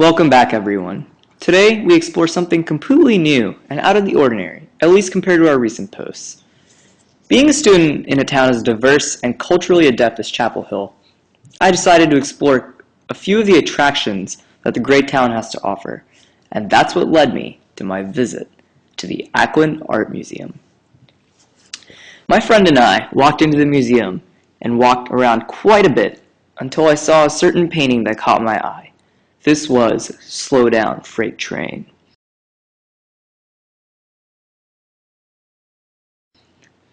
Welcome back, everyone. Today, we explore something completely new and out of the ordinary, at least compared to our recent posts. Being a student in a town as diverse and culturally adept as Chapel Hill, I decided to explore a few of the attractions that the great town has to offer, and that's what led me to my visit to the Ackland Art Museum. My friend and I walked into the museum and walked around quite a bit until I saw a certain painting that caught my eye. This was Slow Down Freight Train.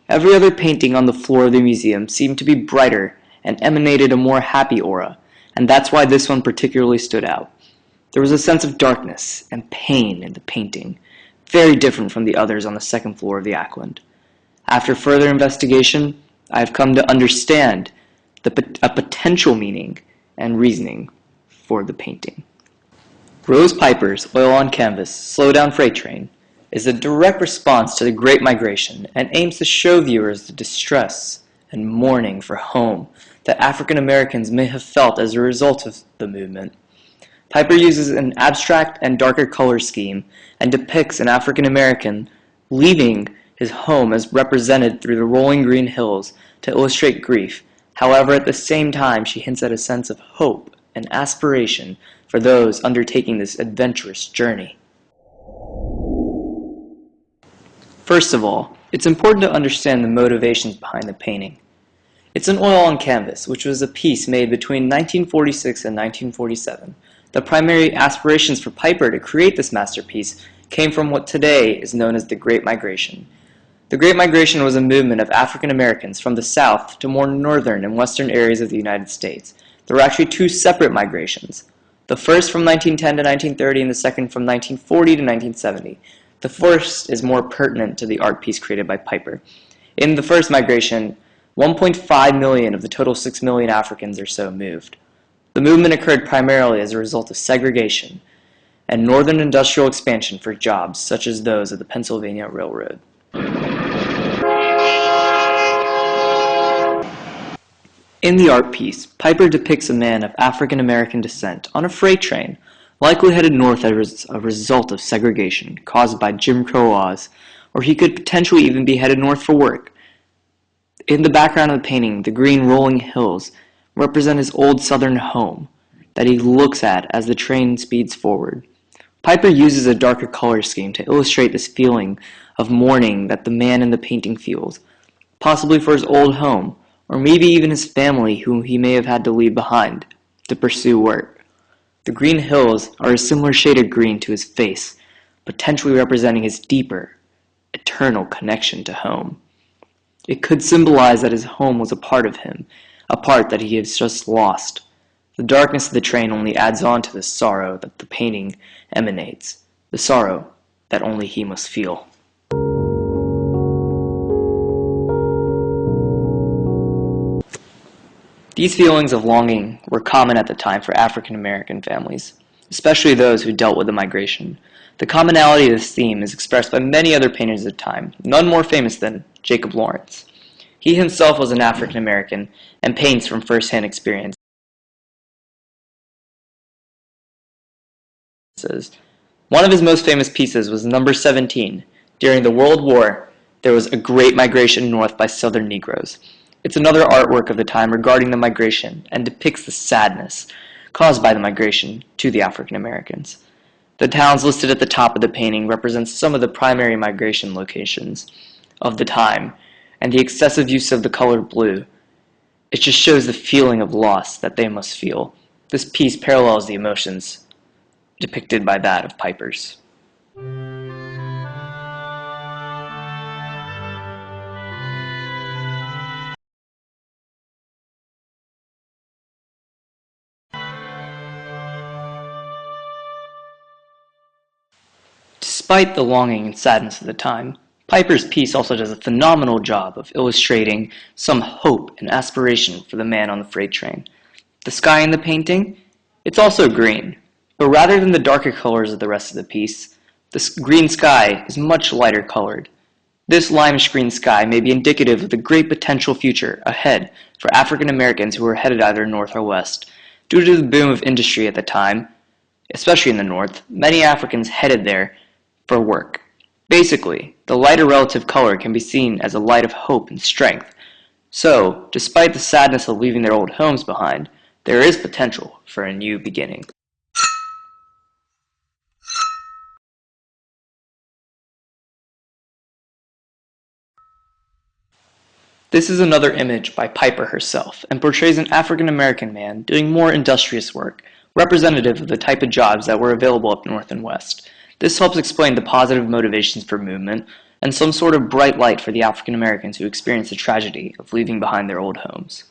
Every other painting on the floor of the museum seemed to be brighter and emanated a more happy aura, and that's why this one particularly stood out. There was a sense of darkness and pain in the painting, very different from the others on the second floor of the Ackland. After further investigation, I have come to understand a potential meaning and reasoning for the painting. Rose Piper's oil on canvas Slow Down Freight Train is a direct response to the Great Migration and aims to show viewers the distress and mourning for home that African Americans may have felt as a result of the movement. Piper uses an abstract and darker color scheme and depicts an African American leaving his home as represented through the rolling green hills to illustrate grief. However, at the same time, she hints at a sense of hope and aspiration for those undertaking this adventurous journey. First of all, it's important to understand the motivations behind the painting. It's an oil on canvas, which was a piece made between 1946 and 1947. The primary aspirations for Piper to create this masterpiece came from what today is known as the Great Migration. The Great Migration was a movement of African Americans from the South to more northern and western areas of the United States. There were actually two separate migrations. The first from 1910 to 1930 and the second from 1940 to 1970. The first is more pertinent to the art piece created by Piper. In the first migration, 1.5 million of the total 6 million Africans or so moved. The movement occurred primarily as a result of segregation and northern industrial expansion for jobs such as those of the Pennsylvania Railroad. In the art piece, Piper depicts a man of African American descent on a freight train, likely headed north as a result of segregation caused by Jim Crow laws, or he could potentially even be headed north for work. In the background of the painting, the green rolling hills represent his old southern home that he looks at as the train speeds forward. Piper uses a darker color scheme to illustrate this feeling of mourning that the man in the painting feels, possibly for his old home, or maybe even his family whom he may have had to leave behind to pursue work. The green hills are a similar shade of green to his face, potentially representing his deeper, eternal connection to home. It could symbolize that his home was a part of him, a part that he has just lost. The darkness of the train only adds on to the sorrow that the painting emanates, the sorrow that only he must feel. These feelings of longing were common at the time for African American families, especially those who dealt with the migration. The commonality of this theme is expressed by many other painters of the time, none more famous than Jacob Lawrence. He himself was an African American and paints from first-hand experience. One of his most famous pieces was Number 17. During the World War, there was a great migration north by Southern Negroes. It's another artwork of the time regarding the migration and depicts the sadness caused by the migration to the African Americans. The towns listed at the top of the painting represent some of the primary migration locations of the time, and the excessive use of the color blue. It just shows the feeling of loss that they must feel. This piece parallels the emotions depicted by that of Piper's. Despite the longing and sadness of the time, Piper's piece also does a phenomenal job of illustrating some hope and aspiration for the man on the freight train. The sky in the painting, it's also green, but rather than the darker colors of the rest of the piece, the green sky is much lighter colored. This lime-ish green sky may be indicative of the great potential future ahead for African Americans who were headed either north or west. Due to the boom of industry at the time, especially in the North, many Africans headed there for work. Basically, the lighter relative color can be seen as a light of hope and strength. So, despite the sadness of leaving their old homes behind, there is potential for a new beginning. This is another image by Piper herself and portrays an African American man doing more industrious work, representative of the type of jobs that were available up north and west. This helps explain the positive motivations for movement and some sort of bright light for the African Americans who experienced the tragedy of leaving behind their old homes.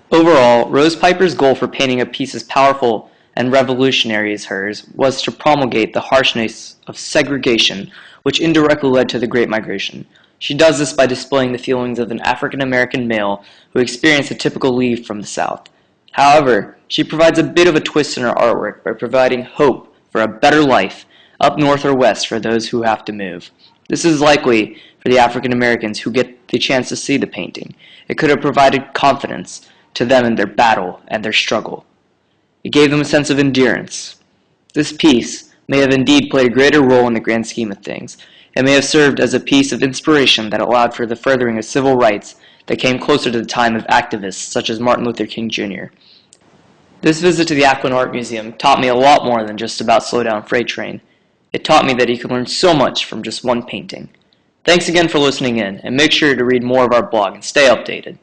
Overall, Rose Piper's goal for painting a piece as powerful and revolutionary as hers was to promulgate the harshness of segregation, which indirectly led to the Great Migration. She does this by displaying the feelings of an African American male who experienced a typical leave from the South. However, she provides a bit of a twist in her artwork by providing hope for a better life up north or west for those who have to move. This is likely for the African Americans who get the chance to see the painting. It could have provided confidence to them in their battle and their struggle. It gave them a sense of endurance. This piece may have indeed played a greater role in the grand scheme of things. It may have served as a piece of inspiration that allowed for the furthering of civil rights that came closer to the time of activists such as Martin Luther King Jr. This visit to the Akron Art Museum taught me a lot more than just about Slow Down Freight Train. It taught me that you can learn so much from just one painting. Thanks again for listening in, and make sure to read more of our blog and stay updated.